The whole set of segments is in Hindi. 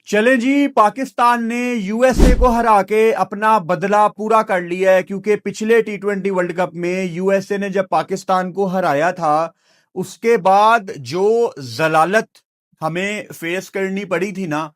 चलें जी, पाकिस्तान ने यूएसए को हरा के अपना बदला पूरा कर लिया है, क्योंकि पिछले टी20 वर्ल्ड कप में यूएसए ने जब पाकिस्तान को हराया था, उसके बाद जो जलालत हमें फेस करनी पड़ी थी ना,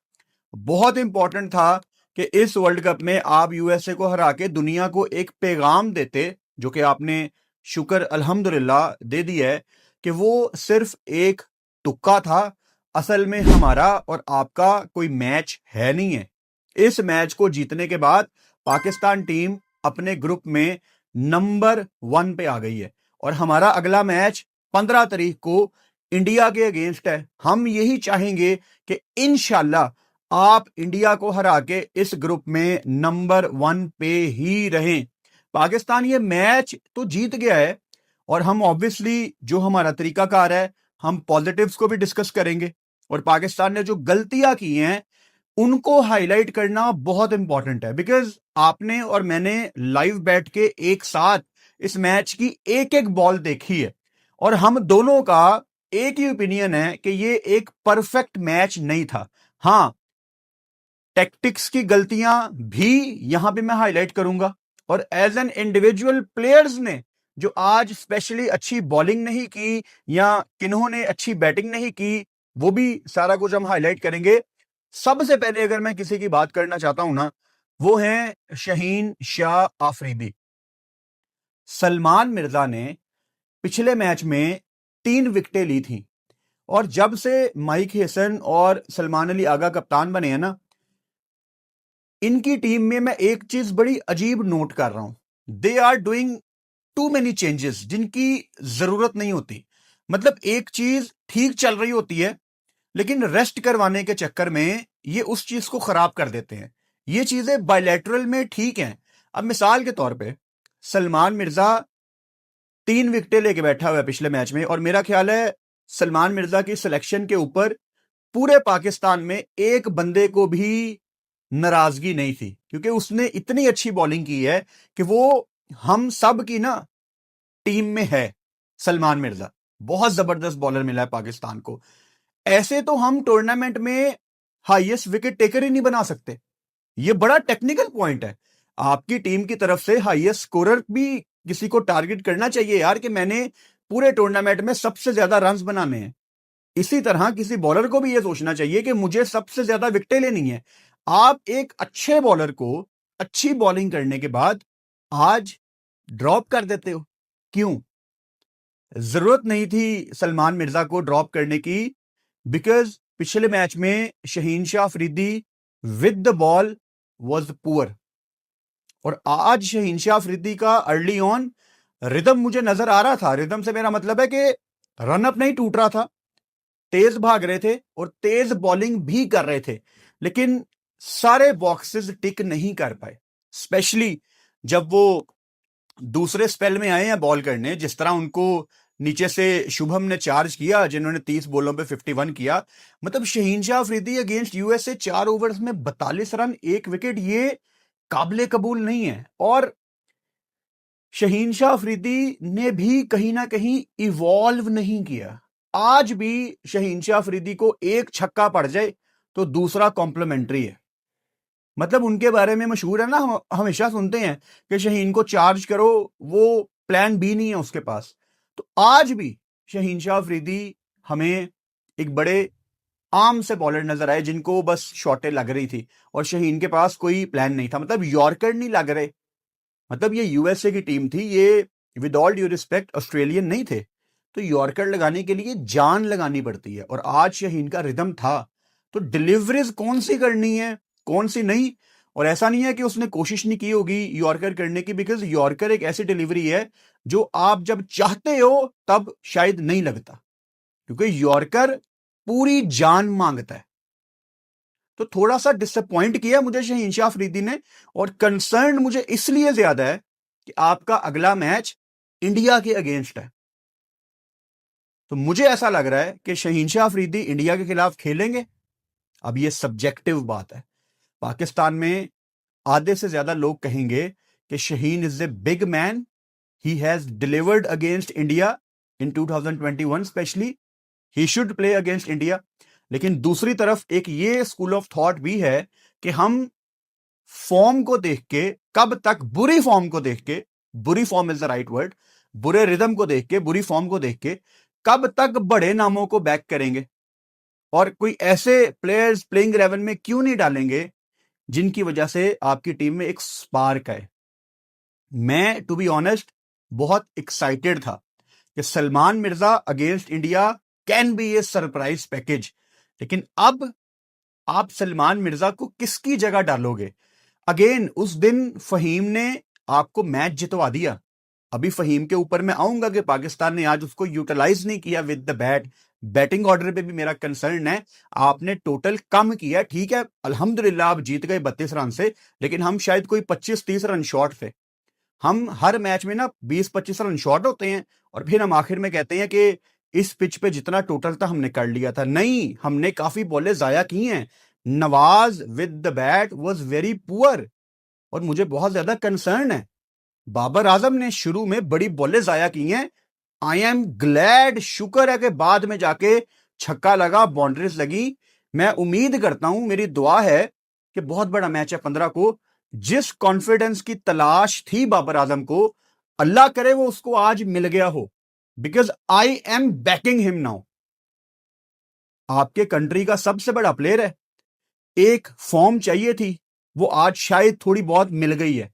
बहुत इंपॉर्टेंट था कि इस वर्ल्ड कप में आप यूएसए को हरा के दुनिया को एक पैगाम देते, जो कि आपने शुक्र अल्हम्दुलिल्लाह दे दिया है कि वो सिर्फ एक तुक्का था। असल में हमारा और आपका कोई मैच है नहीं है। इस मैच को जीतने के बाद पाकिस्तान टीम अपने ग्रुप में नंबर 1 पे आ गई है और हमारा अगला मैच 15 तारीख को इंडिया के अगेंस्ट है। हम यही चाहेंगे कि इंशाल्लाह आप इंडिया को हरा के इस ग्रुप में नंबर 1 पे ही रहें। पाकिस्तान ये मैच तो जीत गया है और हम ऑब्वियसली जो हमारा तरीकाकार है, हम पॉजिटिव्स को भी डिस्कस करेंगे और पाकिस्तान ने जो गलतियां की हैं उनको हाईलाइट करना बहुत इंपॉर्टेंट है। बिकॉज आपने और मैंने लाइव बैठ के एक साथ इस मैच की एक एक बॉल देखी है और हम दोनों का एक ही ओपिनियन है कि ये एक परफेक्ट मैच नहीं था। हां, टैक्टिक्स की गलतियां भी यहां पे मैं हाईलाइट करूंगा और एज एन इंडिविजुअल प्लेयर्स ने जो आज स्पेशली अच्छी बॉलिंग नहीं की या किन्होंने अच्छी बैटिंग नहीं की, वो भी सारा कुछ हम हाईलाइट करेंगे। सबसे पहले अगर मैं किसी की बात करना चाहता हूं ना, वो है शहीन शाह आफरीदी। सलमान मिर्जा ने पिछले मैच में 3 विकेटें ली थी और जब से माइक हेसन और सलमान अली आगा कप्तान बने हैं ना, इनकी टीम में मैं एक चीज बड़ी अजीब नोट कर रहा हूं। They are doing too many changes जिनकी जरूरत नहीं होती। मतलब एक चीज ठीक चल रही होती है लेकिन रेस्ट करवाने के चक्कर में ये उस चीज को खराब कर देते हैं। ये चीजें बायलैटरल में ठीक हैं। अब मिसाल के तौर पे सलमान मिर्जा 3 विकेटें लेके बैठा हुआ है पिछले मैच में और मेरा ख्याल है सलमान मिर्जा की सिलेक्शन के ऊपर पूरे पाकिस्तान में एक बंदे को भी नाराजगी नहीं थी, क्योंकि उसने इतनी अच्छी बॉलिंग की है कि वो हम सब की ना टीम में है। सलमान मिर्जा बहुत जबरदस्त बॉलर मिला है पाकिस्तान को। ऐसे तो हम टूर्नामेंट में हाईएस्ट विकेट टेकर ही नहीं बना सकते। ये बड़ा टेक्निकल पॉइंट है। आपकी टीम की तरफ से हाईएस्ट स्कोरर भी किसी को टारगेट करना चाहिए यार, कि मैंने पूरे टूर्नामेंट में सबसे ज्यादा रन्स बनाने हैं। इसी तरह किसी बॉलर को भी यह सोचना चाहिए कि मुझे सबसे ज्यादा विकेटें लेनी है। आप एक अच्छे बॉलर को अच्छी बॉलिंग करने के बाद आज ड्रॉप कर देते हो, क्यों? जरूरत नहीं थी सलमान मिर्जा को ड्रॉप करने की, बिकॉज पिछले मैच में Shaheen Shah Afridi with the ball was poor और आज शहीन शाह अफरीदी का अर्ली ऑन रिदम मुझे नजर आ रहा था। रिदम से मेरा मतलब है कि रनअप नहीं टूट रहा था, तेज भाग रहे थे और तेज बॉलिंग भी कर रहे थे, लेकिन सारे बॉक्सेस टिक नहीं कर पाए। स्पेशली जब वो दूसरे स्पेल में आए हैं बॉल करने, जिस तरह उनको नीचे से शुभम ने चार्ज किया, जिन्होंने 30 बॉलों पे 51 किया। मतलब Shaheen Shah Afridi against USA 4 overs में 42 रन 1 विकेट, ये काबिले कबूल नहीं है। और शहीन शाह अफरीदी ने भी कहीं ना कहीं इवॉल्व नहीं किया। आज भी शहीन शाह अफरीदी को एक छक्का पड़ जाए तो दूसरा कॉम्प्लीमेंट्री है। मतलब उनके बारे में मशहूर है ना, हम हमेशा सुनते हैं कि शहीन को चार्ज करो, वो प्लान बी नहीं है उसके पास। तो आज भी शहीन शाह अफरीदी हमें एक बड़े आम से बॉलर नजर आए जिनको बस शॉटें लग रही थी और शहीन के पास कोई प्लान नहीं था। मतलब यॉर्कर नहीं लग रहे। मतलब ये यूएसए की टीम थी, ये with all due respect Australian नहीं थे। तो यॉर्कर लगाने के लिए जान लगानी पड़ती है और आज शहीन का रिदम था। तो डिलीवरीज कौन सी करनी है कौन सी नहीं। और ऐसा नहीं है कि उसने कोशिश नहीं की होगी यॉर्कर करने की, बिकॉज यॉर्कर एक ऐसी डिलीवरी है जो आप जब चाहते हो तब शायद नहीं लगता, क्योंकि यॉर्कर पूरी जान मांगता है। तो थोड़ा सा डिसअपॉइंट किया मुझे शहीन शाह अफरीदी ने और कंसर्न मुझे इसलिए ज्यादा है कि आपका अगला मैच इंडिया के अगेंस्ट है। तो मुझे ऐसा लग रहा है कि शहीन शाह अफरीदी इंडिया के खिलाफ खेलेंगे। अब ये सब्जेक्टिव बात है। पाकिस्तान में आधे से ज्यादा लोग कहेंगे कि Shaheen is a big man, he has delivered against India in 2021 specially, he should play against India. लेकिन दूसरी तरफ एक ये स्कूल ऑफ थॉट भी है कि हम फॉर्म को देख के कब तक, बुरी फॉर्म को देख के, बुरी form is the right word, बुरे रिदम को देख के, बुरी फॉर्म को देख के कब तक बड़े नामों को बैक करेंगे और कोई ऐसे प्लेयर्स प्लेइंग 11 में क्यों नहीं डालेंगे जिनकी वजह से आपकी टीम में एक स्पार्क आए। मैं टू बी ऑनेस्ट बहुत एक्साइटेड था कि Salman Mirza against India can be A surprise package, लेकिन अब आप सलमान मिर्जा को किसकी जगह डालोगे? अगेन उस दिन फहीम ने आपको मैच जितवा दिया। अभी फहीम के ऊपर मैं आऊंगा कि पाकिस्तान ने आज उसको यूटिलाइज नहीं किया with the bat. Batting order पे भी मेरा कंसर्न है, आपने टोटल कम किया, ठीक है अल्हम्दुलिल्लाह आप जीत गए 32 रन से, लेकिन हम शायद कोई 25-30 रन शॉर्ट थे। हम हर मैच में ना 20-25 रन शॉर्ट होते हैं और फिर हम आखिर में कहते हैं कि इस पिच पे जितना टोटल था हमने कर लिया था। नहीं, हमने काफी बॉलें जाया की हैं। Nawaz with the bat was very poor और मुझे बहुत ज्यादा कंसर्न है। बाबर आजम ने शुरू में बड़ी बॉलें जाया की हैं। आई एम ग्लैड, शुक्र है कि बाद में जाके छक्का लगा, बाउंड्रीज लगी। मैं उम्मीद करता हूं, मेरी दुआ है कि बहुत बड़ा मैच है 15 को। जिस कॉन्फिडेंस की तलाश थी बाबर आजम को, अल्लाह करे वो उसको आज मिल गया हो, because I am banking him now. आपके कंट्री का सबसे बड़ा प्लेयर है, एक फॉर्म चाहिए थी, वो आज शायद थोड़ी बहुत मिल गई है।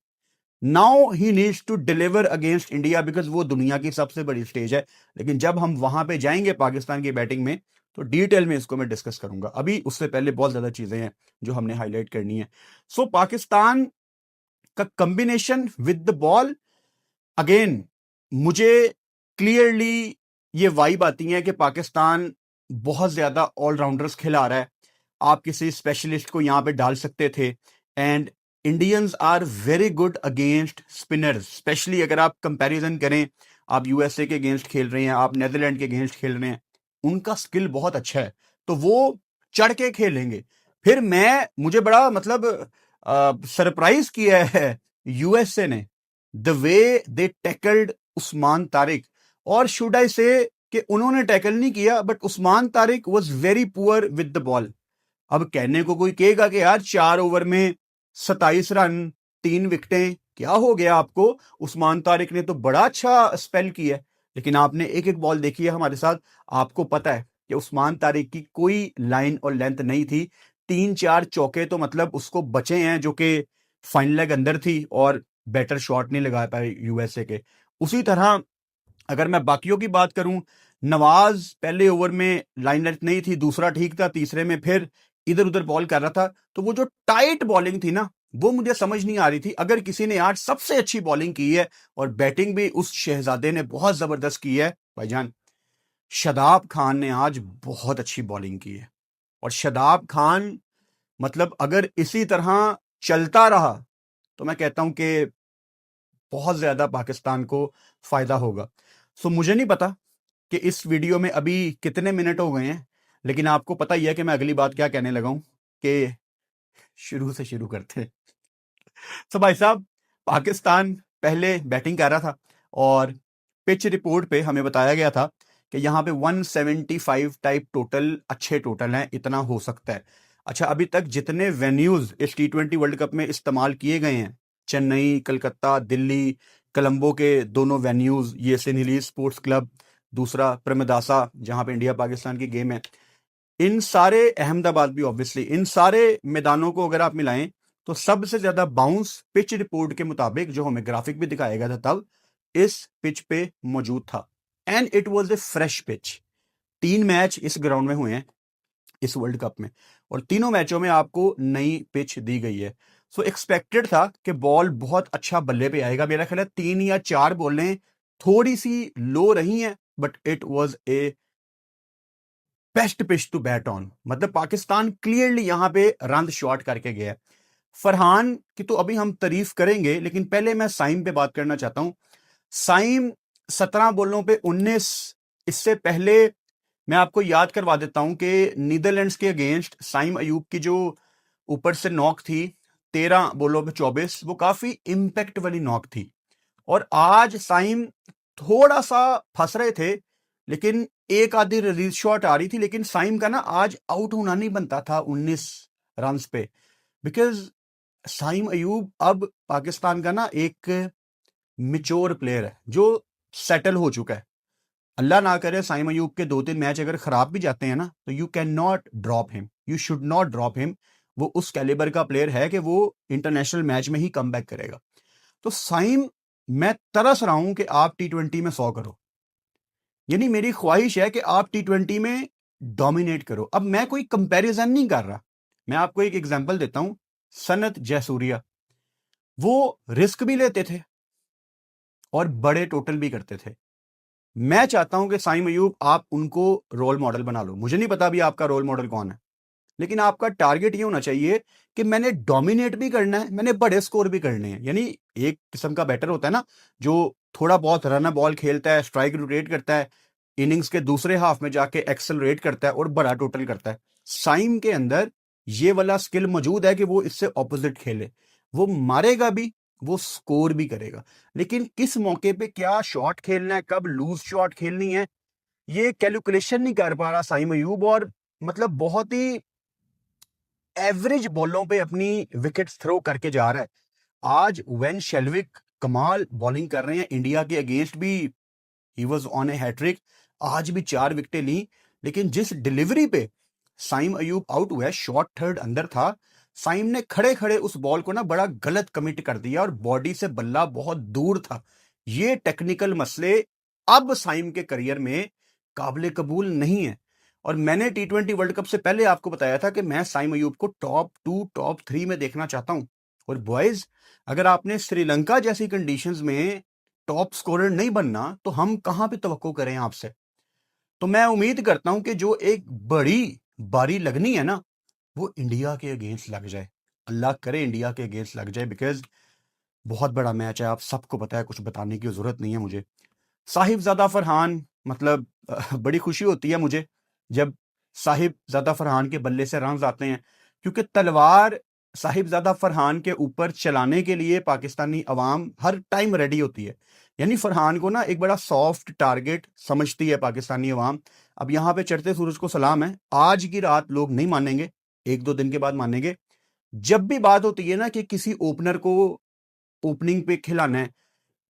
Now he needs to deliver against India, because वो दुनिया की सबसे बड़ी स्टेज है। लेकिन जब हम वहां पे जाएंगे पाकिस्तान की बैटिंग में, तो डिटेल में इसको मैं डिस्कस करूंगा। अभी उससे पहले बहुत ज्यादा चीजें हैं जो हमने हाईलाइट करनी है। सो पाकिस्तान का combination with the ball, again मुझे क्लियरली ये वाइब आती है कि पाकिस्तान बहुत ज्यादा ऑलराउंडर्स खिला रहा है। आप किसी स्पेशलिस्ट को यहां पे डाल सकते थे। And Indians are very good against spinners, especially अगर आप कंपैरिजन करें, आप यूएसए के अगेंस्ट खेल रहे हैं, आप नेदरलैंड के अगेंस्ट खेल रहे हैं, उनका स्किल बहुत अच्छा है, तो वो चढ़ के खेलेंगे। फिर मुझे बड़ा मतलब सरप्राइज किया है यूएसए ने, the way they tackled Usman Tariq. और शुड आई से कि उन्होंने टैकल नहीं किया, but Usman Tariq was very poor with the ball. अब कहने को कोई कहेगा कि यार 4 ओवर में 27 रन 3 विकेटें, क्या हो गया आपको? उस्मान तारिक ने तो बड़ा अच्छा स्पेल किया है, लेकिन आपने एक एक बॉल देखी है हमारे साथ, आपको पता है कि उस्मान तारिक की कोई लाइन और लेंथ नहीं थी। 3-4 चौके तो मतलब उसको बचे हैं जो कि फाइन लेग अंदर थी और बेटर शॉट नहीं लगा पाए यूएसए के। उसी तरह अगर मैं बाकियों की बात करूं, नवाज पहले ओवर में लाइन लेंथ नहीं थी, दूसरा ठीक था, तीसरे में फिर इधर उधर बॉल कर रहा था। तो वो जो टाइट बॉलिंग थी ना, वो मुझे समझ नहीं आ रही थी। अगर किसी ने आज सबसे अच्छी बॉलिंग की है और बैटिंग भी उस शहजादे ने बहुत जबरदस्त की है भाईजान, शादाब खान ने आज बहुत अच्छी बॉलिंग की है। और शादाब खान मतलब अगर इसी तरह चलता रहा तो मैं कहता हूं कि बहुत ज्यादा पाकिस्तान को फायदा होगा। सो मुझे नहीं पता कि इस वीडियो में अभी कितने मिनट हो गए हैं, लेकिन आपको पता ही है कि मैं अगली बात क्या कहने लगा हूं कि शुरू से शुरू करते हैं। तो भाई साहब, पाकिस्तान पहले बैटिंग कर रहा था और पिच रिपोर्ट पे हमें बताया गया था कि यहाँ पे 175 टाइप टोटल अच्छे टोटल हैं, इतना हो सकता है। अच्छा, अभी तक जितने वेन्यूज इस T20 वर्ल्ड कप में इस्तेमाल किए गए हैं, चेन्नई, कलकत्ता, दिल्ली, कोलंबो के दोनों वेन्यूज, ये सिनहिली स्पोर्ट्स क्लब, दूसरा प्रेमदासा जहां पे इंडिया पाकिस्तान की गेम है, इन सारे, अहमदाबाद भी ऑब्वियसली, इन सारे मैदानों को अगर आप मिलाएं तो सबसे ज्यादा बाउंस पिच रिपोर्ट के मुताबिक, जो हमें ग्राफिक भी दिखाया गया था तब, इस पिच पे मौजूद था। And it was A fresh pitch. 3 match इस ग्राउंड में हुए हैं इस वर्ल्ड कप में और तीनों मैचों में आपको नई पिच दी गई है। सो एक्सपेक्टेड था कि बॉल बहुत अच्छा बल्ले पे आएगा। मेरा ख्याल है 3 या 4 बॉलें थोड़ी सी लो रही हैं, but it was a best pitch to bat on. मतलब पाकिस्तान क्लियरली यहां पे रन शॉट करके गया। फरहान की तो अभी हम तारीफ करेंगे, लेकिन पहले मैं साइम पे बात करना चाहता हूं। साइम 17 बॉलों पे 19। इससे पहले मैं आपको याद करवा देता हूं कि नीदरलैंड्स के अगेंस्ट साइम अयूब की जो ऊपर से नॉक थी 13 बॉलों पे 24, वो काफी इंपैक्ट वाली नॉक थी। और आज साइम थोड़ा सा फंस रहे थे, लेकिन एक आधी रिलीज शॉट आ रही थी, लेकिन साइम का ना आज आउट होना नहीं बनता था 19 रन पे, बिकॉज साइम अयूब अब पाकिस्तान का ना एक मिच्योर प्लेयर है जो सेटल हो चुका है। अल्लाह ना करे साइम अयूब के 2-3 मैच अगर खराब भी जाते हैं ना, तो you can not drop him, you should not drop him. वो उस कैलिबर का प्लेयर है कि वो इंटरनेशनल मैच में ही कम बैक करेगा। तो साइम, मैं तरस रहा हूं कि आप T20 में 100 करो, यानी मेरी ख्वाहिश है कि आप T20 में डोमिनेट करो। अब मैं कोई कंपैरिजन नहीं कर रहा, मैं आपको एक एग्जांपल देता हूं। सनत जयसूर्या, वो रिस्क भी लेते थे और बड़े टोटल भी करते थे। मैं चाहता हूं कि साइम अयूब आप उनको रोल मॉडल बना लो। मुझे नहीं पता अभी आपका रोल मॉडल कौन है, लेकिन आपका टारगेट ये होना चाहिए कि मैंने डोमिनेट भी करना है, मैंने बड़े स्कोर भी करने हैं। यानी एक किस्म का बैटर होता है ना जो थोड़ा बहुत रन बॉल खेलता है, स्ट्राइक रोटेट करता है, इनिंग्स के दूसरे हाफ में जाके एक्सेलरेट करता है और बड़ा टोटल करता है। साइम के अंदर ये वाला स्किल मौजूद है कि वो इससे ऑपोजिट खेले, वो मारेगा भी, वो स्कोर भी करेगा। लेकिन किस मौके पे क्या शॉट खेलना है, कब लूज शॉट खेलनी है, ये कैलकुलेशन नहीं कर पा रहा साइम अयूब, और मतलब बहुत ही एवरेज बॉलों पे अपनी विकेट्स थ्रो करके जा रहा है। आज वेन शेल्विक कमाल बॉलिंग कर रहे हैं, इंडिया के अगेंस्ट भी he was on a hattrick, आज भी 4 विकेटें ली। लेकिन जिस डिलीवरी पे साइम अयूब आउट हुआ है, शॉट थर्ड अंदर था, साइम ने खड़े खड़े उस बॉल को ना बड़ा गलत कमिट कर दिया और बॉडी से बल्ला बहुत दूर था। ये टेक्निकल मसले अब साइम के करियर में काबिल कबूल नहीं है। और मैंने T20 वर्ल्ड कप से पहले आपको बताया था कि मैं साइम अयूब को टॉप 2 टॉप 3 में देखना चाहता हूं। और बॉयज, अगर आपने श्रीलंका जैसी कंडीशंस में टॉप स्कोरर नहीं बनना, तो हम कहां पे तवक्को करें आपसे। तो मैं उम्मीद करता हूं कि जो एक बड़ी बारी लगनी है ना, वो इंडिया के अगेंस्ट लग जाए। अल्लाह करे इंडिया के अगेंस्ट लग जाए, बिकॉज बहुत बड़ा मैच है, आप सबको पता है, कुछ बताने की जरूरत नहीं है मुझे। साहिबजादा फरहान, मतलब बड़ी खुशी होती है मुझे जब साहिबजादा फरहान के बल्ले से रन्स आते हैं, क्योंकि तलवार साहिबजादा फरहान के ऊपर चलाने के लिए पाकिस्तानी अवाम हर टाइम रेडी होती है। यानी फरहान को ना एक बड़ा सॉफ्ट टारगेट समझती है पाकिस्तानी अवाम। अब यहाँ पे चढ़ते सूरज को सलाम है, आज की रात लोग नहीं मानेंगे, 1-2 दिन के बाद मानेंगे। जब भी बात होती है ना कि किसी ओपनर को ओपनिंग पे खिलाना है,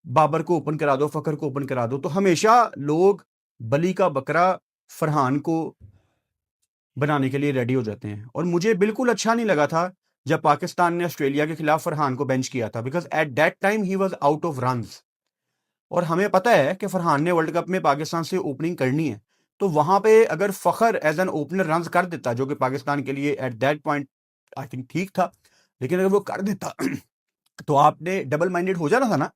बाबर को ओपन करा दो, फकर को ओपन करा दो, तो हमेशा लोग बली का बकरा फरहान को बनाने के लिए रेडी हो जाते हैं। और मुझे बिल्कुल अच्छा नहीं लगा था जब पाकिस्तान ने ऑस्ट्रेलिया के खिलाफ फरहान को बेंच किया था, because at that time he was out of runs. और हमें पता है कि फरहान ने वर्ल्ड कप में पाकिस्तान से ओपनिंग करनी है, तो वहां पे अगर फखर एज एन ओपनर रन्स कर देता, जो कि पाकिस्तान के लिए at that point I think ठीक था, लेकिन अगर वो कर देता तो आपने डबल माइंडेड हो जाना था ना।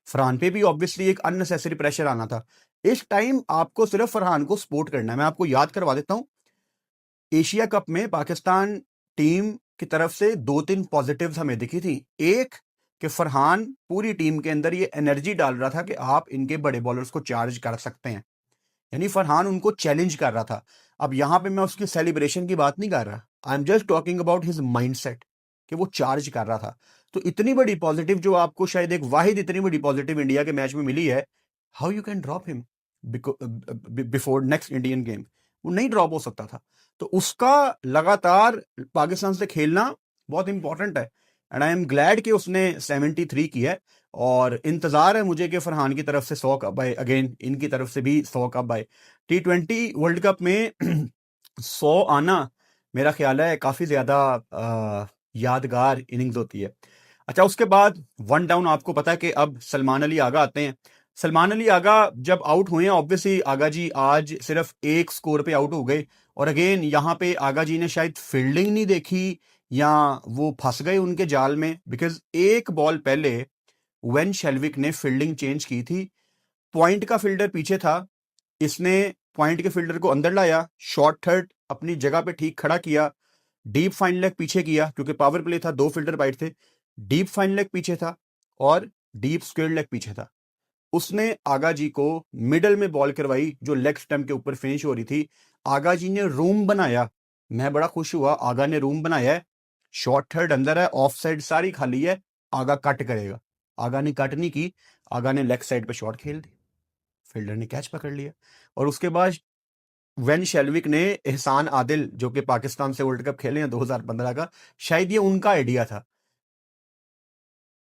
फरहान पे भी ऑब्वियसली एक अननेसेसरी प्रेशर आना था। इस टाइम आपको सिर्फ फरहान को सपोर्ट करना है। मैं आपको याद करवा देता हूं, एशिया कप में पाकिस्तान टीम की तरफ से 2-3 पॉजिटिव्स हमें दिखी थी। एक कि फरहान पूरी टीम के अंदर ये एनर्जी डाल रहा था कि आप इनके बड़े बॉलर्स को चार्ज कर सकते हैं, यानी फरहान उनको चैलेंज कर रहा था। अब यहां पे मैं उसकी सेलिब्रेशन की बात नहीं कर रहा, I am just talking about his mindset कि वो चार्ज कर रहा था। तो इतनी बड़ी पॉजिटिव जो आपको शायद एक वाहिद इतनी बड़ी पॉजिटिव इंडिया के मैच में मिली है, how you can drop him before next Indian game, वो नहीं ड्रॉप हो सकता था। तो उसका लगातार पाकिस्तान से खेलना बहुत इंपॉर्टेंट है, एंड आई एम ग्लैड कि उसने 73 की है। और इंतजार है मुझे कि फरहान की तरफ से 100 कब आए, अगेन इनकी तरफ से भी 100 कब आए। T20 वर्ल्ड कप में 100 आना मेरा ख्याल है काफी ज्यादा यादगार इनिंग्स होती है। अच्छा, उसके बाद वन डाउन आपको पता है कि अब सलमान अली आगा आते हैं। सलमान अली आगा जब आउट हुए हैं, ऑब्वियसली आगा जी आज सिर्फ एक स्कोर पे आउट हो गए। और अगेन यहाँ पे आगा जी ने शायद फील्डिंग नहीं देखी या वो फंस गए उनके जाल में, बिकॉज एक बॉल पहले वेन शेल्विक ने फील्डिंग चेंज की थी। पॉइंट का फील्डर पीछे था, इसने पॉइंट के फील्डर को अंदर लाया, शॉर्ट थर्ड अपनी जगह पे ठीक खड़ा किया, डीप फाइन लेग पीछे किया, क्योंकि पावर प्ले था, 2 फील्डर वाइड थे, डीप फाइन लेग पीछे था और डीप स्क्वेयर लेग पीछे था। उसने आगा जी को मिडल में बॉल करवाई जो लेग स्टंप के ऊपर फिनिश हो रही थी। आगा जी ने रूम बनाया, मैं बड़ा खुश हुआ, आगा ने रूम बनाया है, शॉर्ट थर्ड अंदर है, ऑफ साइड सारी खाली है, आगा कट करेगा। आगा ने कट नहीं की, आगा ने लेग साइड पे शॉट खेल दी। फील्डर ने कैच पकड़ लिया। और उसके बाद वेन शेल्विक ने एहसान आदिल, जो कि पाकिस्तान से वर्ल्ड कप खेले हैं 2015 का, शायद ये उनका आइडिया था।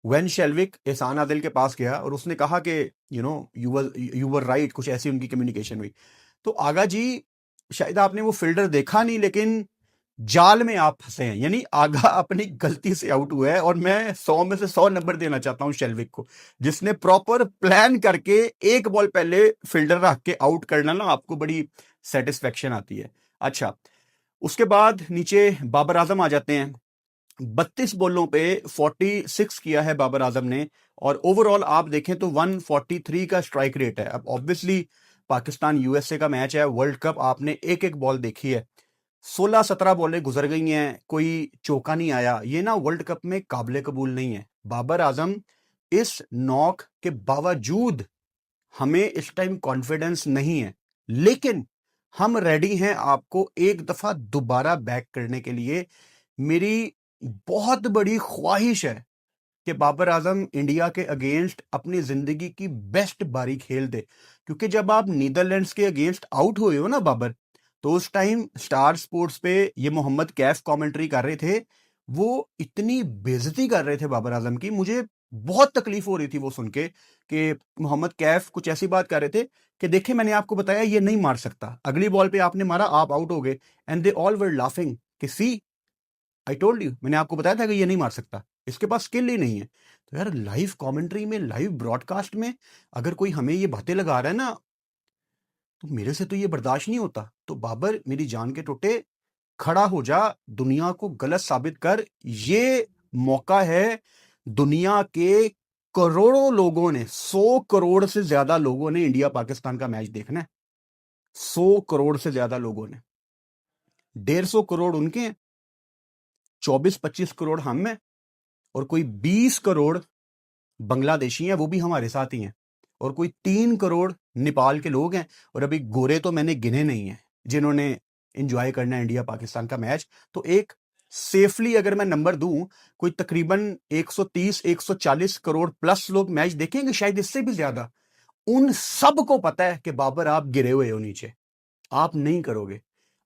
वेन शेल्विक एहसान आदिल के पास गया और उसने कहा कि यू वर राइट, कुछ ऐसी उनकी कम्युनिकेशन हुई। तो आगा जी, शायद आपने वो फील्डर देखा नहीं, लेकिन जाल में आप फंसे हैं। यानी आगा अपनी गलती से आउट हुआ है, और मैं 100 में से 100 नंबर देना चाहता हूं शेल्विक को, जिसने प्रॉपर प्लान करके एक बॉल पहले फील्डर रख के आउट करना ना, आपको बड़ी सेटिस्फेक्शन आती है। अच्छा, उसके बाद नीचे बाबर आजम आ जाते हैं। 32 बॉलों पे 46 किया है बाबर आजम ने, और ओवरऑल आप देखें तो 143 का स्ट्राइक रेट है। अब ऑब्वियसली पाकिस्तान यूएसए का मैच है, वर्ल्ड कप, आपने एक एक बॉल देखी है, 16-17 बॉलें गुजर गई हैं, कोई चौका नहीं आया। ये ना वर्ल्ड कप में काबिले कबूल नहीं है। बाबर आजम, इस नॉक के बावजूद हमें इस टाइम कॉन्फिडेंस नहीं है, लेकिन हम रेडी हैं आपको एक दफा दोबारा बैक करने के लिए। मेरी बहुत बड़ी ख्वाहिश है कि बाबर आजम इंडिया के अगेंस्ट अपनी जिंदगी की बेस्ट बारी खेल दे, क्योंकि जब आप नीदरलैंड्स के अगेंस्ट आउट हुए हो ना बाबर, तो उस टाइम स्टार स्पोर्ट्स पे ये मोहम्मद कैफ कमेंट्री कर रहे थे, वो इतनी बेइज्जती कर रहे थे बाबर आजम की, मुझे बहुत तकलीफ हो रही थी वो सुन के कि मोहम्मद कैफ कुछ ऐसी बात कर रहे थे कि देखे, मैंने आपको बताया ये नहीं मार सकता, अगली बॉल पे आपने मारा, आप आउट हो गए। And they all were laughing कि सी, आई टोल्ड यू, मैंने आपको बताया था कि ये नहीं मार सकता, इसके पास स्किल ही नहीं है। तो यार, लाइव कमेंट्री में, लाइव ब्रॉडकास्ट में अगर कोई हमें ये बातें लगा रहा है ना, तो मेरे से तो ये बर्दाश्त नहीं होता। तो बाबर, मेरी जान के टोटे, खड़ा हो जा, दुनिया को गलत साबित कर। ये मौका है, दुनिया के करोड़ों लोगों ने, 100 करोड़ से ज्यादा लोगों ने इंडिया पाकिस्तान का मैच देखना है। 100 करोड़ से ज्यादा लोगों ने, 150 करोड़ उनके हैं, 24-25 करोड़ हम हैं, और कोई 20 करोड़ बांग्लादेशी हैं, वो भी हमारे साथ ही हैं, और कोई 3 करोड़ नेपाल के लोग हैं, और अभी गोरे तो मैंने गिने नहीं हैं जिन्होंने एंजॉय करना है इंडिया पाकिस्तान का मैच। तो एक सेफली अगर मैं नंबर दूं, कोई तकरीबन 130-140 करोड़ प्लस लोग मैच देखेंगे, शायद इससे भी ज्यादा। उन सबको पता है कि बाबर आप गिरे हुए हो नीचे, आप नहीं करोगे,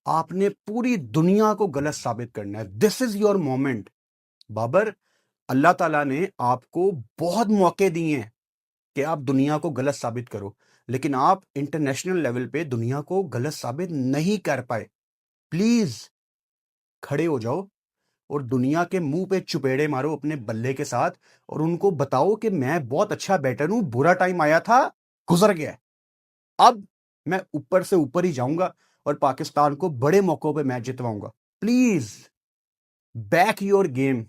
आपने पूरी दुनिया को गलत साबित करना है। This is your moment Babar. Allah ताला ने आपको बहुत मौके दिए हैं कि आप दुनिया को गलत साबित करो, लेकिन आप इंटरनेशनल लेवल पे दुनिया को गलत साबित नहीं कर पाए। प्लीज खड़े हो जाओ और दुनिया के मुंह पे चुपेड़े मारो अपने बल्ले के साथ, और उनको बताओ कि मैं बहुत अच्छा बैटर हूं, बुरा टाइम आया था, गुजर गया, अब मैं ऊपर से ऊपर ही जाऊंगा और पाकिस्तान को बड़े मौकों पे मैच जितवाऊंगा। Please back your game,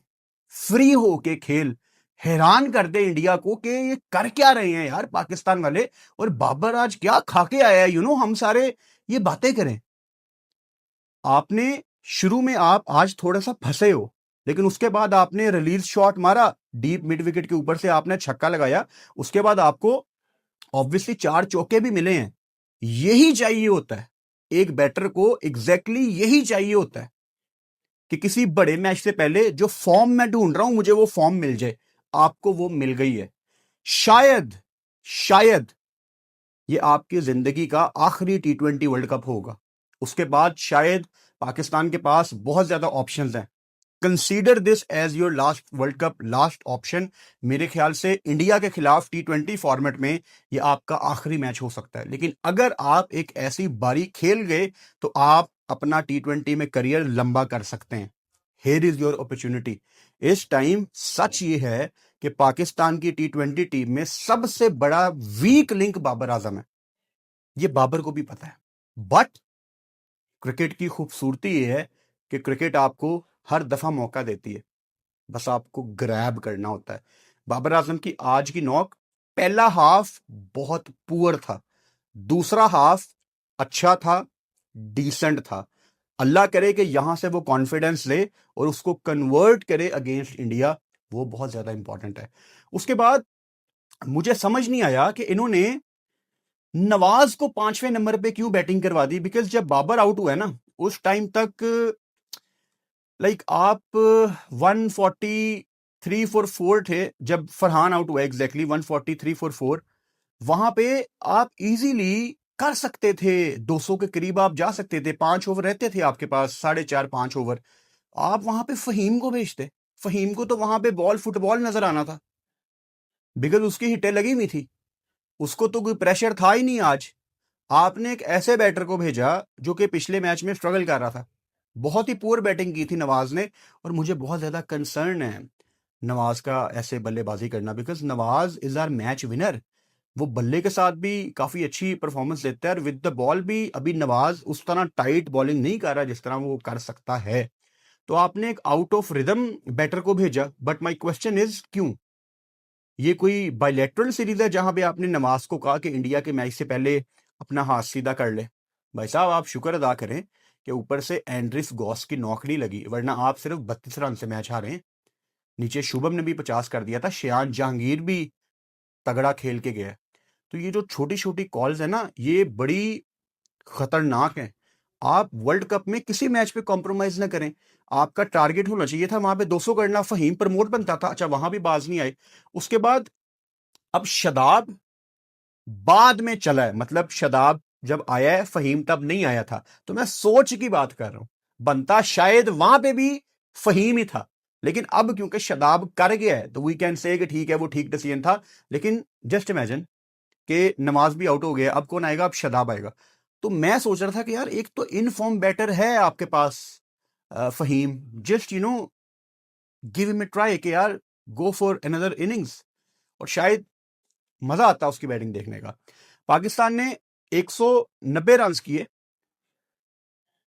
free होके खेल। हैरान कर दे इंडिया को कि ये कर क्या रहे हैं यार पाकिस्तान वाले, और बाबर आज क्या खा के आया है, हम सारे ये बातें करें। आपने शुरू में, आप आज थोड़ा सा फंसे हो, लेकिन उसके बाद आपने रिलीज शॉट मारा, डीप मिड विकेट के ऊपर से आपने छक्का लगाया, उसके बाद आपको ऑब्वियसली 4 चौके भी मिले हैं। यही चाहिए होता है एक बैटर को, एग्जैक्टली यही चाहिए होता है कि किसी बड़े मैच से पहले जो फॉर्म मैं ढूंढ रहा हूं, मुझे वो फॉर्म मिल जाए। आपको वो मिल गई है। शायद शायद ये आपकी जिंदगी का आखिरी T20 वर्ल्ड कप होगा, उसके बाद शायद पाकिस्तान के पास बहुत ज्यादा ऑप्शंस हैं। Consider this as your last World Cup, last option. मेरे ख्याल से इंडिया के खिलाफ T20 फॉर्मेट में ये आपका आखिरी मैच हो सकता है, लेकिन अगर आप एक ऐसी बारी खेल गए तो आप अपना T20 में करियर लंबा कर सकते हैं। Here is your opportunity. इस टाइम सच ये है कि पाकिस्तान की T20 टीम में सबसे बड़ा वीक लिंक बाबर आजम है, ये बाबर को भी पता है। बट क्रिकेट की खूबसूरती ये है कि क्रिकेट आपको हर दफा मौका देती है, बस आपको ग्रैब करना होता है। बाबर आजम की आज की नॉक, पहला हाफ बहुत पुअर था, दूसरा हाफ अच्छा था, डिसेंट था। अल्लाह करे कि यहां से वो कॉन्फिडेंस ले और उसको कन्वर्ट करे अगेंस्ट इंडिया, वो बहुत ज्यादा इंपॉर्टेंट है। उसके बाद मुझे समझ नहीं आया कि इन्होंने नवाज को 5वें नंबर पे क्यों बैटिंग करवा दी, बिकॉज जब बाबर आउट हुआ है ना, उस टाइम तक लाइक आप 143 फॉर 4 थे, जब फरहान आउट हुआ, एग्जैक्टली 143 फॉर 4। वहां पे आप इजीली कर सकते थे, 200 के करीब आप जा सकते थे, 5 ओवर रहते थे आपके पास, 4.5-5 ओवर। आप वहां पे फहीम को भेजते। फहीम को तो वहां पे बॉल फुटबॉल नजर आना था, बिकॉज उसकी हिटें लगी हुई थी, उसको तो कोई प्रेशर था ही नहीं आज। आपने एक ऐसे बैटर को भेजा जो कि पिछले मैच में स्ट्रगल कर रहा था। बहुत ही पुअर बैटिंग की थी नवाज ने, और मुझे बहुत ज्यादा कंसर्न है नवाज का ऐसे बल्लेबाजी करना, because Nawaz is our match winner. वो बल्ले के साथ भी काफी अच्छी परफॉर्मेंस देता है, और विद द बॉल भी अभी नवाज उस तरह टाइट बॉलिंग नहीं कर रहा जिस तरह वो कर सकता है। तो आपने एक आउट ऑफ रिदम बैटर को भेजा, बट माई क्वेश्चन इज क्यों? ये कोई बायलैटरल सीरीज है जहां पे आपने नवाज को कहा कि इंडिया के मैच से पहले अपना हाथ सीधा कर ले? भाई साहब, आप शुक्र अदा करें कि ऊपर से एंड्रिस गॉस की नौकरी लगी, वरना आप सिर्फ 32 रन से मैच हारे। नीचे शुभम ने भी 50 कर दिया था, शेयान जहांगीर भी तगड़ा खेल के गया। तो ये जो छोटी छोटी कॉल्स है ना, ये बड़ी खतरनाक है। आप वर्ल्ड कप में किसी मैच पे कॉम्प्रोमाइज ना करें। आपका टारगेट होना चाहिए था वहां पे 200 करना, फहीम प्रमोट बनता था। अच्छा, वहां भी बाज नहीं आए। उसके बाद अब शदाब बाद में चला है, मतलब शदाब जब आया है, फहीम तब नहीं आया था। तो मैं सोच की बात कर रहा हूं, बनता शायद वहां पे भी फहीम ही था, लेकिन अब क्योंकि शदाब कर गया है तो वी कैन से कि ठीक है, वो ठीक डिसीजन था। लेकिन जस्ट इमेजिन कि नमाज भी आउट हो गया, अब कौन आएगा? अब शदाब आएगा। तो मैं सोच रहा था कि यार एक तो इन फॉर्म बैटर है आपके पास Faheem, just give him a try कि यार गो फॉर अनदर इनिंग्स, और शायद मजा आता उसकी बैटिंग देखने का। पाकिस्तान ने 190 रन किए।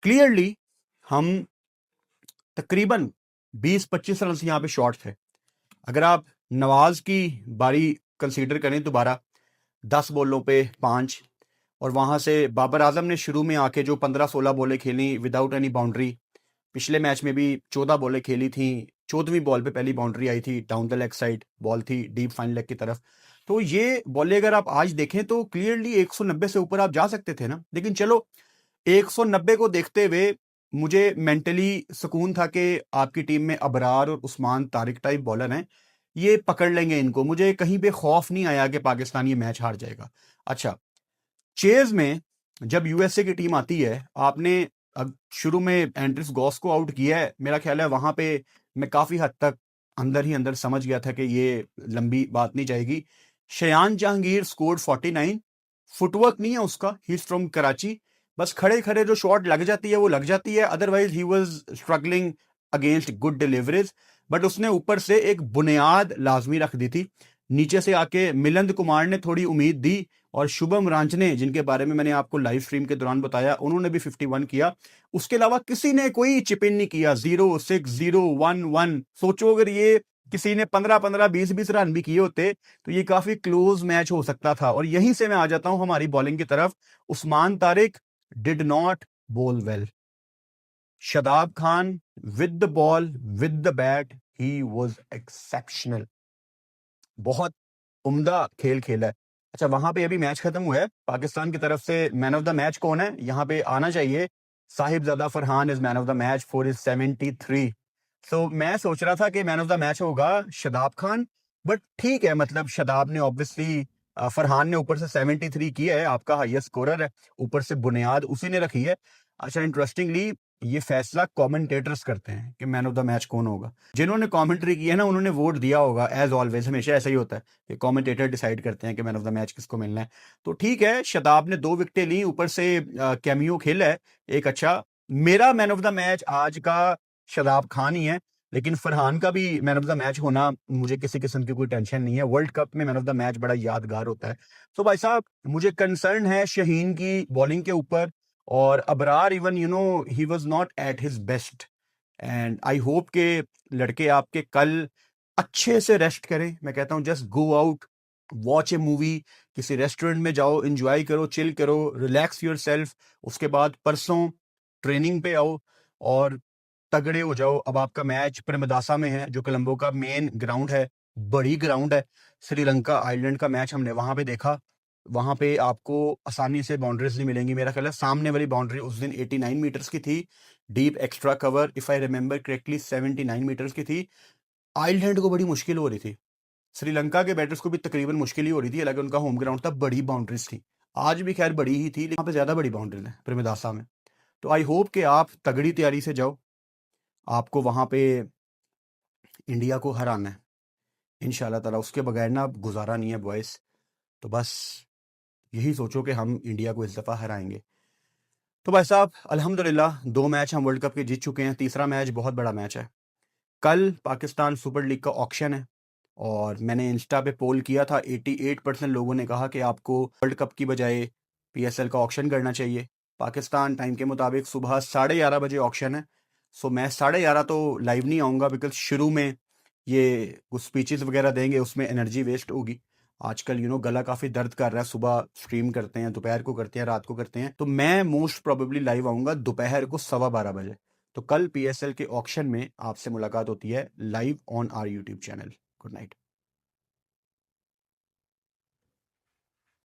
क्लियरली हम तकरीबन 20-25 रन यहां पे शॉर्ट थे। अगर आप नवाज की बारी कंसीडर करें दोबारा, 10 बॉलों पे 5, और वहां से बाबर आजम ने शुरू में आके जो 15-16 बॉलें खेली विदाउट एनी बाउंड्री, पिछले मैच में भी 14 बॉलें खेली थी, 14वीं बॉल पे पहली बाउंड्री आई थी, down the leg side ball थी, डीप फाइन लेग की तरफ। तो ये बॉलें अगर आप आज देखें तो क्लियरली 190 से ऊपर आप जा सकते थे ना। लेकिन चलो, 190 को देखते हुए मुझे मेंटली सुकून था कि आपकी टीम में अबरार और उस्मान तारिक टाइप बॉलर हैं, ये पकड़ लेंगे इनको। मुझे कहीं पे खौफ नहीं आया कि पाकिस्तान ये मैच हार जाएगा। अच्छा, चेज में जब यूएसए की टीम आती है, आपने अब शुरू में एंड्रिस गॉस को आउट किया है, मेरा ख्याल है वहां पे मैं काफी हद तक अंदर ही अंदर समझ गया था कि ये लंबी बात नहीं जाएगी। शयान जहांगीर स्कोर्ड 49। फुटवर्क नहीं है उसका, ही इज फ्रॉम कराची। बस खड़े खड़े जो शॉट लग जाती है वो लग जाती है, otherwise he was struggling against good deliveries. But उसने ऊपर से एक बुनियाद लाजमी रख दी थी। नीचे से आके मिलिंद कुमार ने थोड़ी उम्मीद दी, और शुभम रांचने, जिनके बारे में मैंने आपको लाइव स्ट्रीम के दौरान बताया, उन्होंने भी 51 किया। उसके अलावा किसी ने कोई चिप इन नहीं किया। 0-6-0-1-1। सोचो अगर ये किसी ने 15-15 20-20 रन भी किए होते तो ये काफी क्लोज मैच हो सकता था। और यहीं से मैं आ जाता हूं हमारी बॉलिंग की तरफ। उस्मान तारिक डिड नॉट बोल well. Shadab Khan with the ball, with the bat, he was exceptional. बहुत उम्दा खेल खेला है। अच्छा, वहां पे अभी मैच खत्म हुआ है, पाकिस्तान की तरफ से मैन ऑफ द मैच कौन है? यहाँ पे आना चाहिए, Sahibzada Farhan is man of the match for is 73। सो मैं सोच रहा था कि मैन ऑफ द मैच होगा शदाब खान, बट ठीक है, मतलब शदाब ने ऑब्वियसली, फरहान ने ऊपर से 73 किया है, आपका हाईएस्ट स्कोरर है, ऊपर से बुनियाद उसी ने रखी है। अच्छा, इंटरेस्टिंगली ये फैसला कमेंटेटर्स करते हैं कि मैन ऑफ द मैच कौन होगा। जिन्होंने कमेंट्री की है ना, उन्होंने वोट दिया होगा, एज ऑलवेज, हमेशा ऐसा ही होता है कि कमेंटेटर डिसाइड करते हैं कि मैन ऑफ द मैच किसको मिलना है। तो ठीक है, शदाब ने 2 विकेटें ली, ऊपर से कैमियो खेला है एक अच्छा। मेरा मैन ऑफ द मैच आज का शदाब खान ही है, लेकिन फरहान का भी मैन ऑफ द मैच होना मुझे किसी किस्म की कोई टेंशन नहीं है। वर्ल्ड कप में मैन ऑफ द मैच बड़ा यादगार होता है। तो भाई साहब, मुझे कंसर्न है शहीन की बॉलिंग के ऊपर, और Abrar even he was not at his best. And I hope के लड़के आपके कल अच्छे से रेस्ट करें। मैं कहता हूं जस्ट गो आउट, वॉच ए मूवी, किसी रेस्टोरेंट में जाओ, एंजॉय करो, चिल करो, रिलैक्स योरसेल्फ। उसके बाद परसों ट्रेनिंग पे आओ और तगड़े हो जाओ। अब आपका मैच प्रेमदासा में है, जो कोलंबो का मेन ग्राउंड है, बड़ी ग्राउंड है। श्रीलंका आइलैंड का मैच हमने वहां पे देखा, वहां पे आपको आसानी से बाउंड्रीज नहीं मिलेंगी। मेरा ख्याल है सामने वाली बाउंड्री उस दिन 89 मीटर्स की थी, deep extra cover, if I remember correctly 79 metres की थी। आइलैंड को बड़ी मुश्किल हो रही थी, श्रीलंका के बैटर्स को भी तकरीबन मुश्किल ही हो रही थी, हालांकि उनका होम ग्राउंड था, बड़ी बाउंड्रीज थी, आज भी खैर बड़ी ही थी, लेकिन वहाँ पे ज़्यादा बड़ी बाउंड्रीज है प्रेमदासा में। तो आई होप कि आप तगड़ी तैयारी से जाओ, आपको वहाँ पे इंडिया को हराना है इंशाल्लाह ताला, उसके बगैर ना गुजारा नहीं है बॉयज़। तो बस यही सोचो कि हम इंडिया को इस दफ़ा हराएंगे। तो भाई साहब अल्हम्दुलिल्लाह 2 मैच हम वर्ल्ड कप के जीत चुके हैं, तीसरा मैच बहुत बड़ा मैच है। कल पाकिस्तान सुपर लीग का ऑक्शन है और मैंने इंस्टा पे पोल किया था, 88% लोगों ने कहा कि आपको वर्ल्ड कप की बजाय पीएसएल का ऑक्शन करना चाहिए। पाकिस्तान टाइम के मुताबिक सुबह 11:30 बजे ऑक्शन है। सो मैं 11:30 तो लाइव नहीं आऊँगा, बिकॉज शुरू में ये कुछ स्पीचेस वगैरह देंगे, उसमें एनर्जी वेस्ट होगी। आजकल गला काफ़ी दर्द कर रहा है, सुबह स्ट्रीम करते हैं, दोपहर को करते हैं, रात को करते हैं, तो मैं मोस्ट प्रोबेबली लाइव आऊँगा दोपहर को 12:15 बजे। तो कल पीएसएल के ऑक्शन में आपसे मुलाकात होती है live on our YouTube channel. Good night.